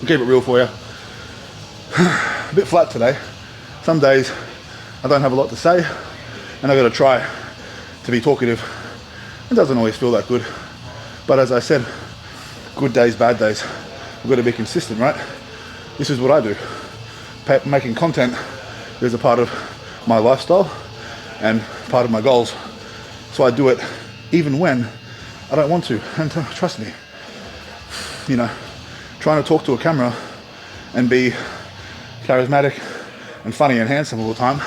I'll keep it real for you. A bit flat today. Some days I don't have a lot to say and I've got to try to be talkative. It doesn't always feel that good. But as I said, good days, bad days, we've got to be consistent, right? This is what I do. Making content is a part of my lifestyle and part of my goals. So I do it even when I don't want to. And trust me, you know, trying to talk to a camera and be charismatic and funny and handsome all the time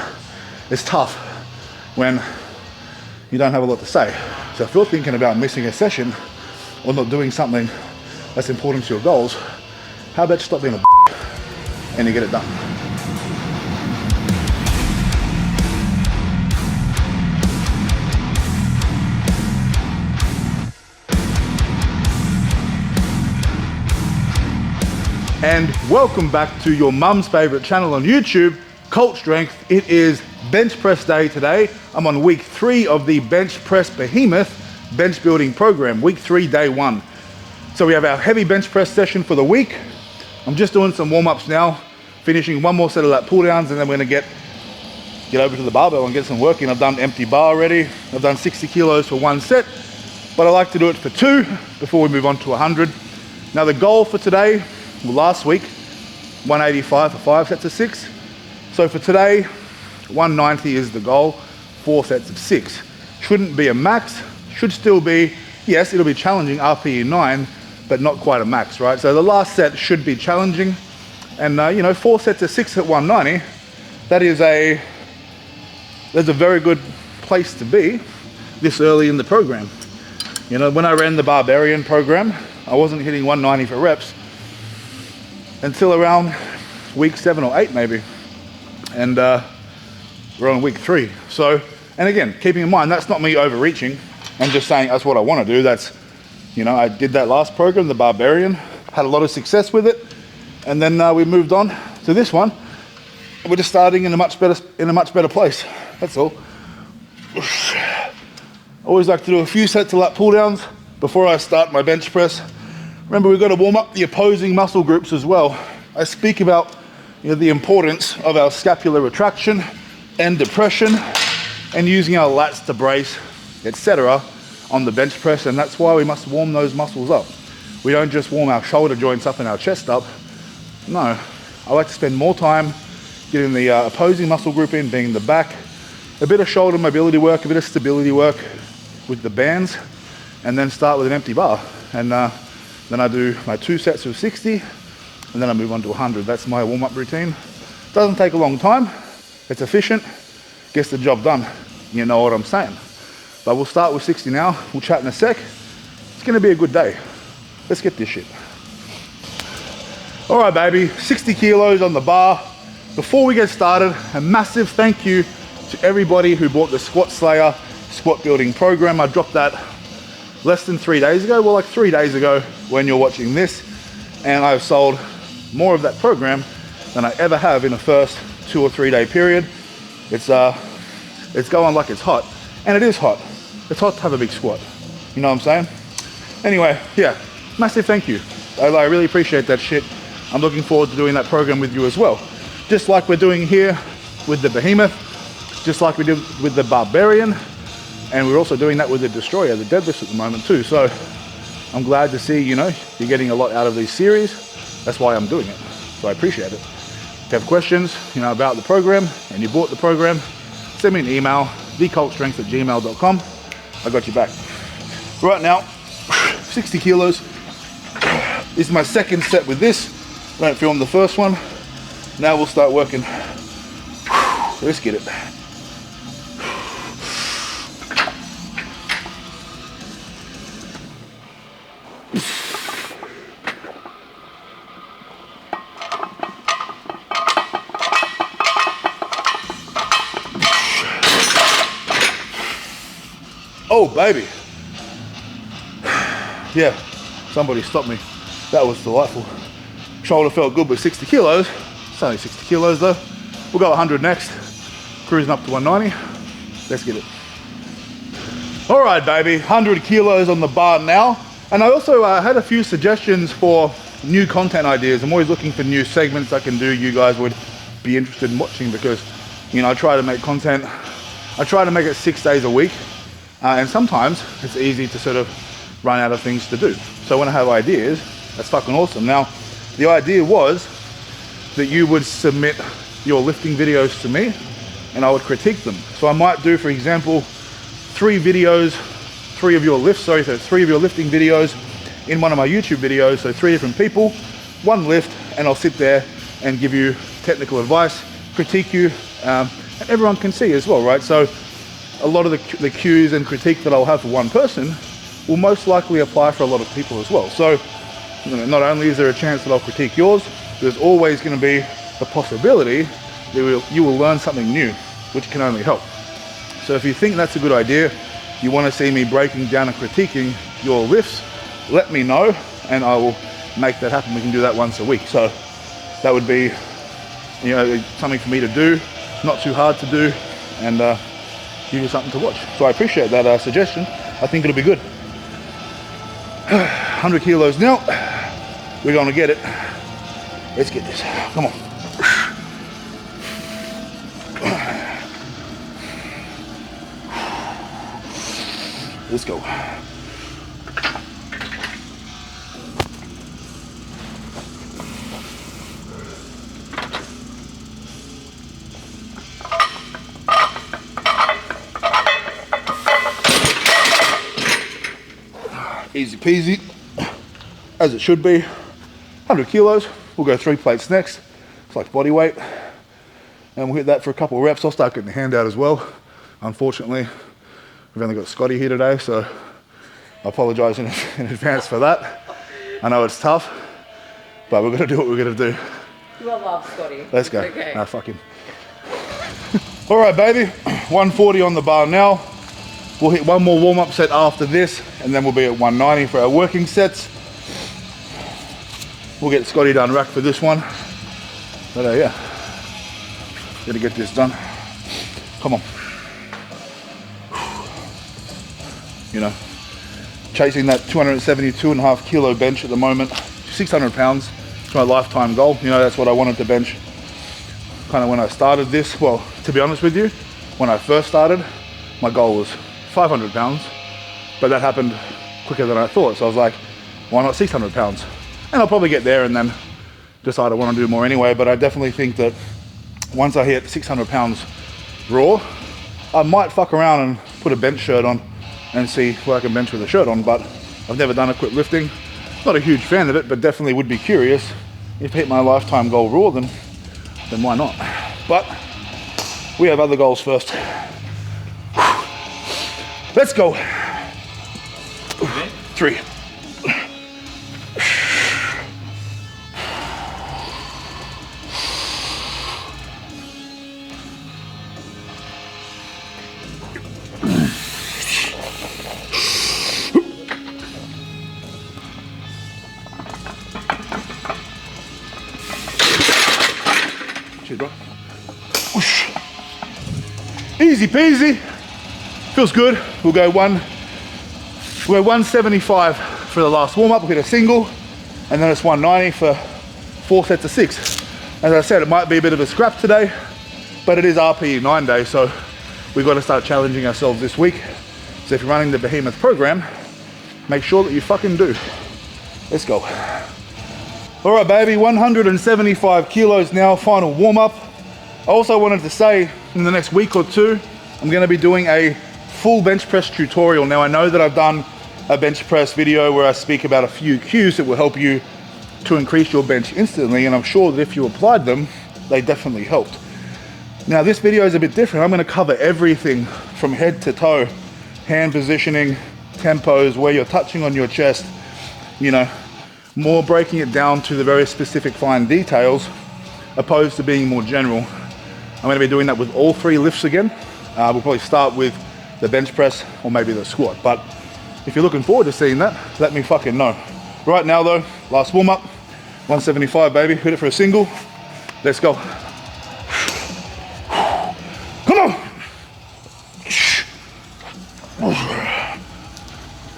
is tough when you don't have a lot to say. So if you're thinking about missing a session or not doing something that's important to your goals, how about you stop being a and you get it done. And welcome back to your mum's favorite channel on YouTube, Cult Strength. It is bench press day today. I'm on week 3 of the Bench Press Behemoth bench building program, week 3, day 1. So we have our heavy bench press session for the week. I'm just doing some warm-ups now, finishing one more set of lat pull downs, and then we're gonna get over to the barbell and get some work in. I've done empty bar already. I've done 60 kilos for 1 set, but I like to do it for 2 before we move on to 100. Now the goal for today, well, last week, 185 for 5 sets of 6. So for today, 190 is the goal, 4 sets of 6. Shouldn't be a max, should still be, yes, it'll be challenging, RPE 9, but not quite a max, right? So the last set should be challenging. And 4 sets of 6 at 190, that's a very good place to be this early in the program. You know, when I ran the Barbarian program, I wasn't hitting 190 for reps until around week 7 or 8 maybe. And we're on week 3. So, and again, keeping in mind, that's not me overreaching. I'm just saying that's what I want to do. That's, I did that last program, the Barbarian, had a lot of success with it. And then we moved on to this one. We're just starting in a much better place. That's all. I always like to do a few sets of lat pull downs before I start my bench press. Remember, we've got to warm up the opposing muscle groups as well. I speak about the importance of our scapular retraction and depression and using our lats to brace, etc. on the bench press, and that's why we must warm those muscles up. We don't just warm our shoulder joints up and our chest up. No, I like to spend more time getting the opposing muscle group in, being the back, a bit of shoulder mobility work, a bit of stability work with the bands, and then start with an empty bar. And then I do my 2 sets of 60, and then I move on to 100. That's my warm-up routine. Doesn't take a long time. It's efficient, gets the job done. You know what I'm saying. But we'll start with 60 now. We'll chat in a sec. It's gonna be a good day. Let's get this shit. All right, baby, 60 kilos on the bar. Before we get started, a massive thank you to everybody who bought the Squat Slayer squat building program. I dropped that less than 3 days ago, well, like 3 days ago when you're watching this, and I've sold more of that program than I ever have in a first 2 or 3 day period. It's going like it's hot, and it is hot. It's hot to have a big squat. You know what I'm saying? Anyway, yeah, massive thank you. I really appreciate that shit. I'm looking forward to doing that program with you as well. Just like we're doing here with the Behemoth, just like we did with the Barbarian, and we're also doing that with the Destroyer, the deadlifts at the moment too. So I'm glad to see, you're getting a lot out of these series. That's why I'm doing it. So I appreciate it. If you have questions, about the program and you bought the program, send me an email, thecultstrength@gmail.com. I got you back. Right now, 60 kilos. This is my second set with this. I don't film the first one. Now we'll start working. Let's get it. Oh, baby. Yeah, somebody stopped me. That was delightful. Shoulder felt good with 60 kilos. It's only 60 kilos though. We'll go 100 next. Cruising up to 190. Let's get it. All right, baby, 100 kilos on the bar now. And I also had a few suggestions for new content ideas. I'm always looking for new segments I can do you guys would be interested in watching, because, you know, I try to make content. I try to make it 6 days a week, and sometimes it's easy to sort of run out of things to do. So when I have ideas, that's fucking awesome. Now, the idea was that you would submit your lifting videos to me and I would critique them. So I might do, for example, 3 of your lifting videos in one of my YouTube videos. So 3 different people, 1 lift, and I'll sit there and give you technical advice, critique you, and everyone can see as well, right? So a lot of the cues and critique that I'll have for one person will most likely apply for a lot of people as well. So, you know, not only is there a chance that I'll critique yours, there's always going to be the possibility that you will learn something new, which can only help. So if you think that's a good idea, you want to see me breaking down and critiquing your lifts, let me know and I will make that happen. We can do that once a week. So that would be, you know, something for me to do, not too hard to do, and give you something to watch. So I appreciate that suggestion. I think it'll be good. 100 kilos now. We're going to get it. Let's get this. Come on. Let's go. Easy peasy, as it should be. 100 kilos, we'll go 3 plates next. It's like body weight. And we'll hit that for a couple of reps. I'll start getting the hand out as well. Unfortunately, we've only got Scotty here today, so I apologize in advance for that. I know it's tough, but we're gonna do what we're gonna do. You will love Scotty. Let's go. Okay. Nah, fuck him. All right, baby, 140 on the bar now. We'll hit 1 more warm-up set after this, and then we'll be at 190 for our working sets. We'll get Scotty done rack for this one. But yeah, gotta get this done. Come on. You know, chasing that 272.5 kilo bench at the moment, 600 pounds. It's my lifetime goal. You know, that's what I wanted to bench kind of when I started this. Well, to be honest with you, when I first started, my goal was 500 pounds, but that happened quicker than I thought. So I was like, why not 600 pounds? And I'll probably get there and then decide I want to do more anyway. But I definitely think that once I hit 600 pounds raw, I might fuck around and put a bench shirt on and see what I can bench with a shirt on. But I've never done equip lifting. Not a huge fan of it, but definitely would be curious. If I hit my lifetime goal raw, then why not? But we have other goals first. Let's go. 3. Cheers, bro. Whoosh. Easy peasy. Feels good. We'll go 175 for the last warm up. We'll hit a single, and then it's 190 for 4 sets of 6. As I said, it might be a bit of a scrap today, but it is RPE 9 day, so we've got to start challenging ourselves this week. So if you're running the Behemoth program, make sure that you fucking do. Let's go. All right, baby, 175 kilos now, final warm up. I also wanted to say in the next week or 2, I'm going to be doing a full bench press tutorial. Now I know that I've done a bench press video where I speak about a few cues that will help you to increase your bench instantly, and I'm sure that if you applied them, they definitely helped. Now this video is a bit different. I'm going to cover everything from head to toe, hand positioning, tempos, where you're touching on your chest, you know, more breaking it down to the very specific fine details opposed to being more general. I'm going to be doing that with all 3 lifts again. We'll probably start with the bench press or maybe the squat, but if you're looking forward to seeing that, let me fucking know. Right now though, last warm up, 175 baby, hit it for a single. Let's go. Come on.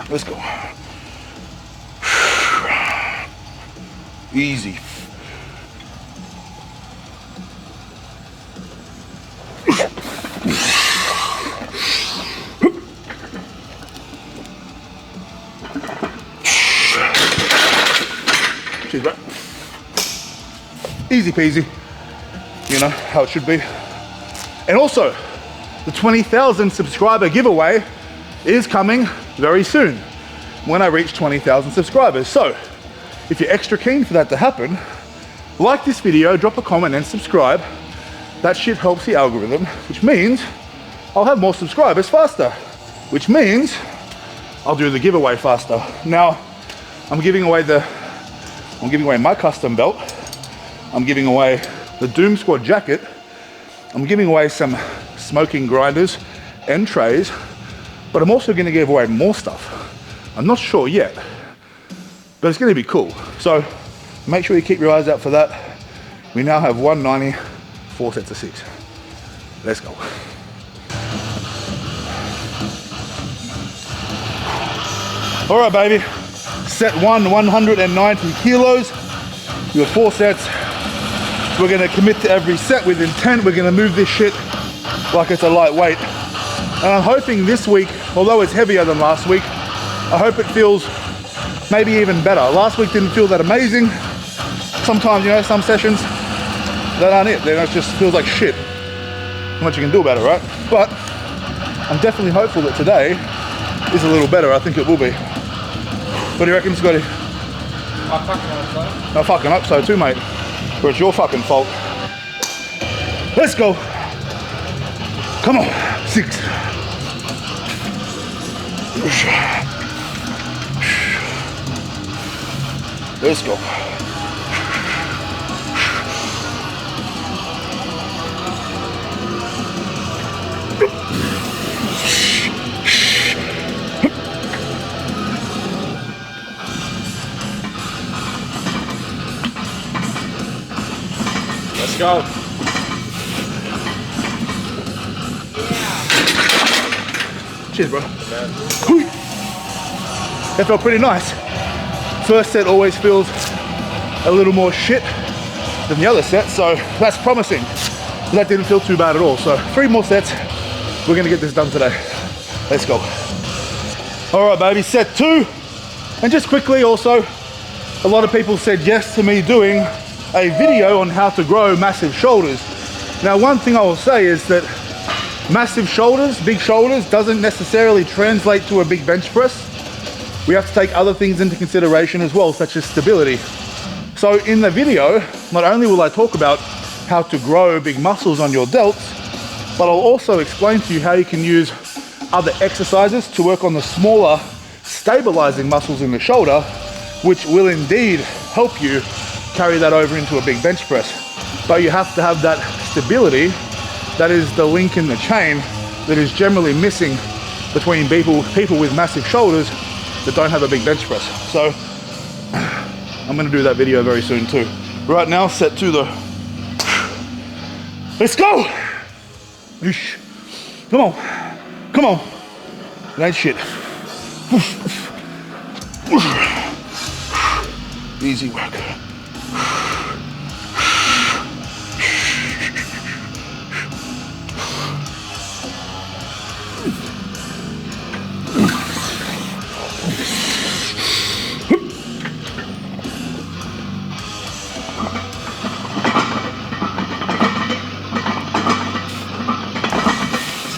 Let's go. Easy. Cheers, bro. Easy peasy. You know how it should be. And also, the 20,000 subscriber giveaway is coming very soon when I reach 20,000 subscribers. So, if you're extra keen for that to happen, like this video, drop a comment and subscribe. That shit helps the algorithm, which means I'll have more subscribers faster, which means I'll do the giveaway faster. Now, I'm giving away my custom belt. I'm giving away the Doom Squad jacket. I'm giving away some smoking grinders and trays, but I'm also going to give away more stuff. I'm not sure yet, but it's going to be cool. So make sure you keep your eyes out for that. We now have 190, 4 sets of 6. Let's go. All right, baby. Set 1, 190 kilos. We have 4 sets. We're gonna commit to every set with intent. We're gonna move this shit like it's a lightweight. And I'm hoping this week, although it's heavier than last week, I hope it feels maybe even better. Last week didn't feel that amazing. Sometimes, you know, some sessions, that aren't it. Then it just feels like shit. Not much you can do about it, right? But I'm definitely hopeful that today is a little better. I think it will be. What do you reckon, Scotty? I fucking hope so. I fucking hope so too, mate. Or it's your fucking fault. Let's go. Come on. 6. Let's go. Let's go. Cheers, bro. That felt pretty nice. First set always feels a little more shit than the other set, so that's promising. That didn't feel too bad at all. So 3 more sets. We're gonna get this done today. Let's go. All right, baby, set 2. And just quickly also, a lot of people said yes to me doing a video on how to grow massive shoulders. Now, one thing I will say is that massive shoulders, big shoulders, doesn't necessarily translate to a big bench press. We have to take other things into consideration as well, such as stability. So in the video, not only will I talk about how to grow big muscles on your delts, but I'll also explain to you how you can use other exercises to work on the smaller stabilizing muscles in the shoulder, which will indeed help you carry that over into a big bench press. But you have to have that stability. That is the link in the chain that is generally missing between people with massive shoulders that don't have a big bench press. So I'm gonna do that video very soon too. Right now, set 2 though. Let's go! Come on, come on. It ain't shit. Easy work.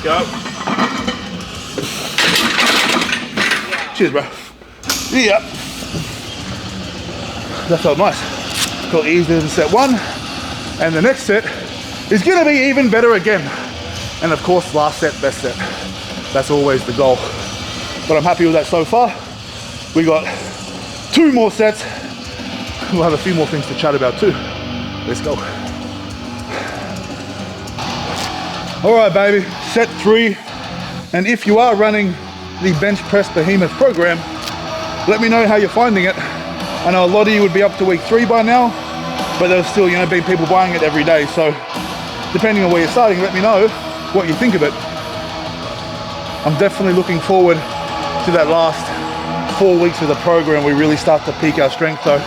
Go. Cheers, bro. Yeah. That felt nice. Felt easier than set 1. And the next set is gonna be even better again. And of course, last set, best set. That's always the goal. But I'm happy with that so far. We got 2 more sets. We'll have a few more things to chat about too. Let's go. All right, baby, set 3. And if you are running the Bench Press Behemoth program, let me know how you're finding it. I know a lot of you would be up to week 3 by now, but there's still, you know, been people buying it every day. So depending on where you're starting, let me know what you think of it. I'm definitely looking forward to that last 4 weeks of the program. We really start to peak our strength. So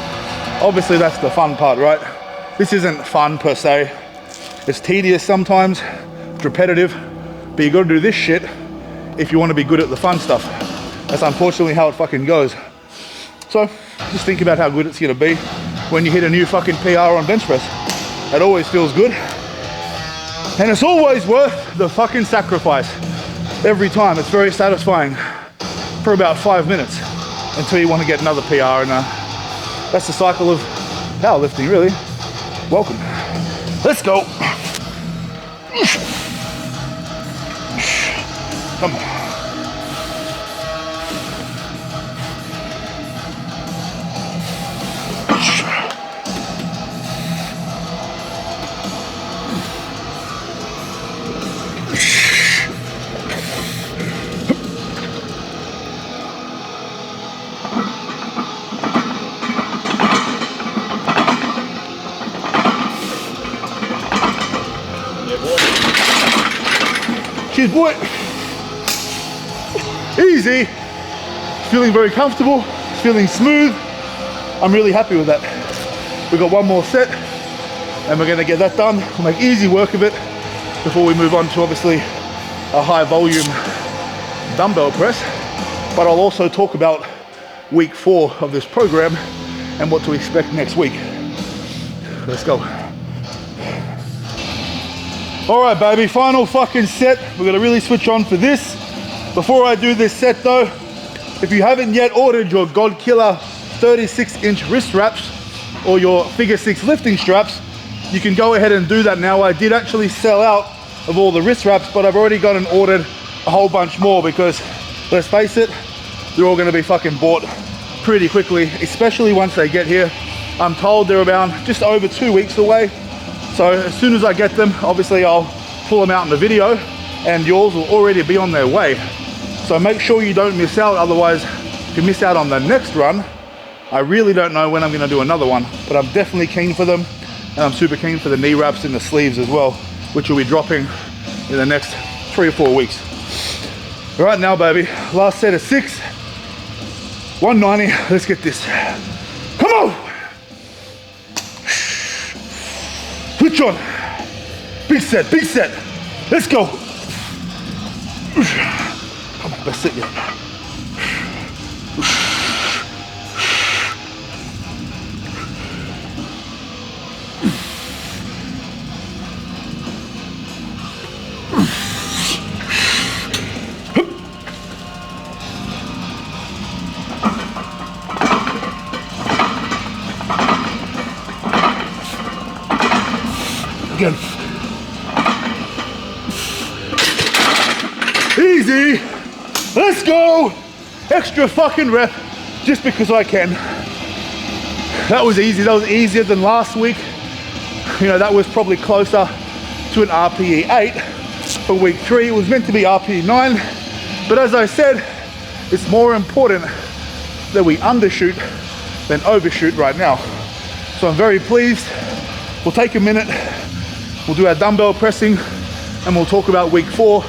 Obviously that's the fun part, right? This isn't fun per se. It's tedious sometimes, it's repetitive, but you gotta do this shit if you wanna be good at the fun stuff. That's unfortunately how it fucking goes. So just think about how good it's gonna be when you hit a new fucking PR on bench press. It always feels good. And it's always worth the fucking sacrifice. Every time, it's very satisfying for about 5 minutes until you want to get another PR, and that's the cycle of powerlifting, really. Welcome. Let's go. Come on. Cheers, boy. Easy. Feeling very comfortable, feeling smooth. I'm really happy with that. We've got one more set and we're gonna get that done. We'll make easy work of it before we move on to obviously a high volume dumbbell press. But I'll also talk about week 4 of this program and what to expect next week. Let's go. All right, baby, final fucking set. We're gonna really switch on for this. Before I do this set though, if you haven't yet ordered your God Killer 36-inch wrist wraps or your figure 6 lifting straps, you can go ahead and do that now. I did actually sell out of all the wrist wraps, but I've already gone and ordered a whole bunch more because, let's face it, they're all gonna be fucking bought pretty quickly, especially once they get here. I'm told they're about just over 2 weeks away. So as soon as I get them, obviously I'll pull them out in the video and yours will already be on their way. So make sure you don't miss out, otherwise if you miss out on the next run, I really don't know when I'm gonna do another one, but I'm definitely keen for them, and I'm super keen for the knee wraps and the sleeves as well, which will be dropping in the next 3 or 4 weeks. All right now, baby, last set of 6, 190, let's get this. Come on! Switch on. Big set, big set. Let's go. Come on, best set yet. Again. Easy. Let's go. Extra fucking rep just because I can. That was easy. That was easier than last week. You know, that was probably closer to an RPE 8 for week 3. It was meant to be RPE 9. But as I said, it's more important that we undershoot than overshoot right now. So I'm very pleased. We'll take a minute. We'll do our dumbbell pressing and we'll talk about week 4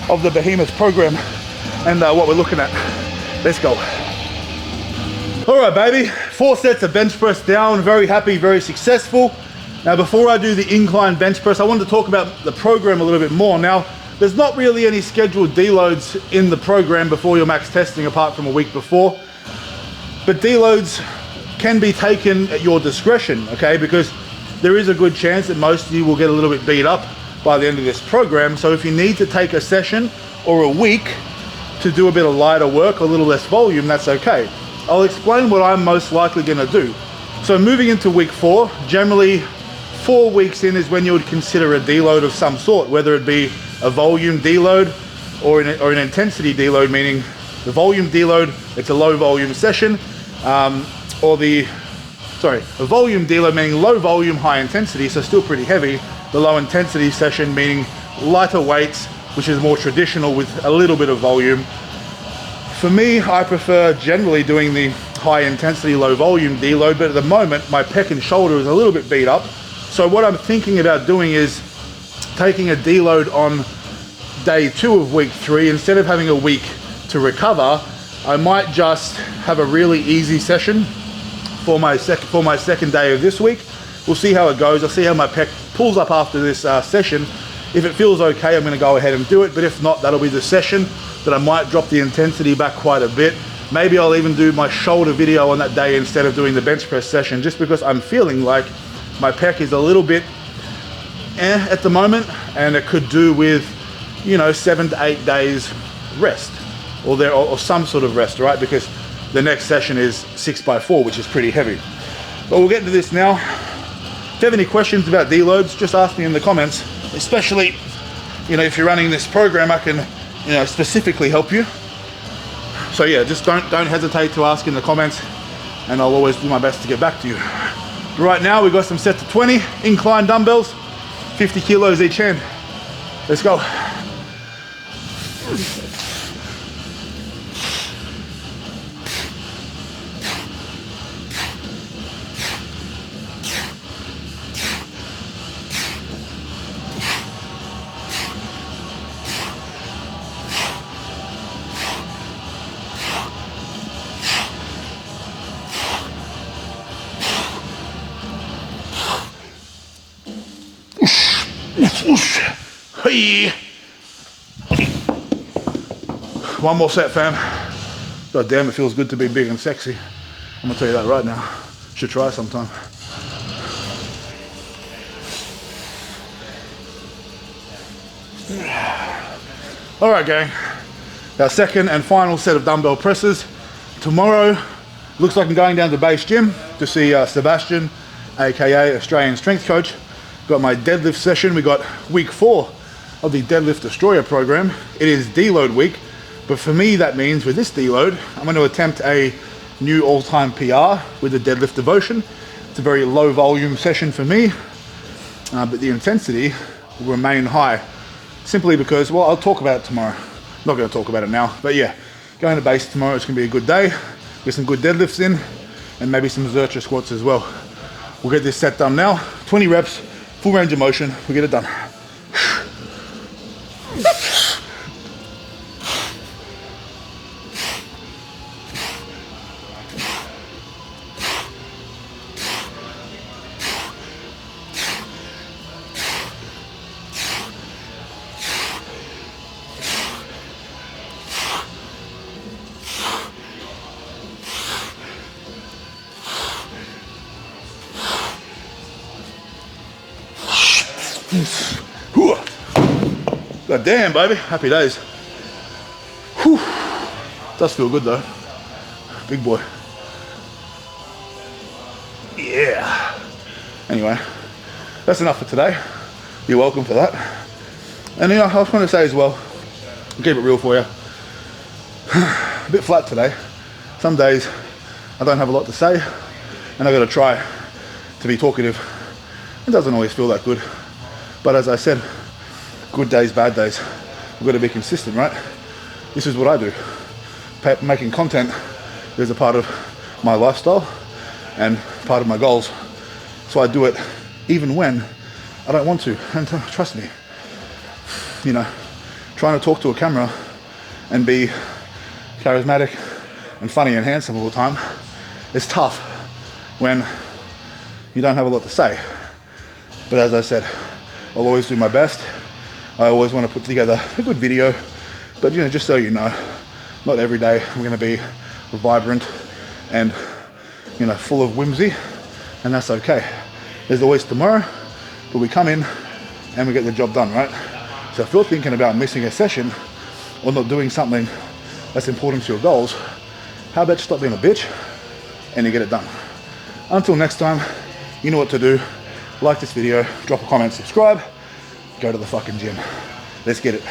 of the Behemoth program and what we're looking at. Let's go. All right, baby, 4 sets of bench press down. Very happy, very successful. Now, before I do the incline bench press, I wanted to talk about the program a little bit more. Now, there's not really any scheduled deloads in the program before your max testing apart from a week before, but deloads can be taken at your discretion, okay? Because there is a good chance that most of you will get a little bit beat up by the end of this program. So if you need to take a session or a week to do a bit of lighter work, a little less volume, that's okay. I'll explain what I'm most likely gonna do. So moving into week 4, generally 4 weeks in is when you would consider a deload of some sort, whether it be a volume deload or an intensity deload, meaning the volume deload, it's a low volume session, a volume deload meaning low volume, high intensity, so still pretty heavy. The low intensity session meaning lighter weights, which is more traditional with a little bit of volume. For me, I prefer generally doing the high intensity, low volume deload, but at the moment, my pec and shoulder is a little bit beat up. So what I'm thinking about doing is taking a deload on day 2 of week 3. Instead of having a week to recover, I might just have a really easy session for my second day of this week. We'll see how it goes. I'll see how my pec pulls up after this session. If it feels okay, I'm gonna go ahead and do it, but if not, that'll be the session that I might drop the intensity back quite a bit. Maybe I'll even do my shoulder video on that day instead of doing the bench press session, just because I'm feeling like my pec is a little bit at the moment, and it could do with, you know, 7 to 8 days rest, or some sort of rest, right? Because the next session is 6x4, which is pretty heavy. But we'll get into this now. If you have any questions about deloads, just ask me in the comments, especially, you know, if you're running this program, I can, you know, specifically help you. So yeah, just don't hesitate to ask in the comments, and I'll always do my best to get back to you. Right now, we've got some set to 20 incline dumbbells, 50 kilos each hand. Let's go. Hey. One more set, fam. God damn, it feels good to be big and sexy. I'm gonna tell you that right now. Should try sometime. All right, gang. Our second and final set of dumbbell presses. Tomorrow, looks like I'm going down to base gym to see Sebastian, AKA Australian strength coach. Got my deadlift session. We got week 4 of the Deadlift Destroyer program. It is deload week, but for me that means with this deload, I'm going to attempt a new all-time PR with the deadlift devotion. It's a very low volume session for me, but the intensity will remain high, simply because, well, I'll talk about it tomorrow. I'm not going to talk about it now, but yeah, going to base tomorrow, it's going to be a good day. Get some good deadlifts in, and maybe some Zercher squats as well. We'll get this set done now. 20 reps, full range of motion, we get it done. God damn, baby, happy days. Whew. Does feel good though. Big boy. Yeah. Anyway, that's enough for today. You're welcome for that. And you know, I was going to say as well, I'll keep it real for you. A bit flat today. Some days I don't have a lot to say, and I've got to try to be talkative. It doesn't always feel that good. But as I said, good days, bad days. We've got to be consistent, right? This is what I do. Making content is a part of my lifestyle and part of my goals. So I do it even when I don't want to. And trust me, you know, trying to talk to a camera and be charismatic and funny and handsome all the time is tough when you don't have a lot to say. But as I said, I'll always do my best. I always want to put together a good video, but you know, just so you know, not every day I'm going to be vibrant and, you know, full of whimsy, and that's okay. There's always tomorrow, but we come in and we get the job done, right? So if you're thinking about missing a session or not doing something that's important to your goals, how about you stop being a bitch and you get it done? Until next time, you know what to do. Like this video, drop a comment, subscribe, go to the fucking gym. Let's get it.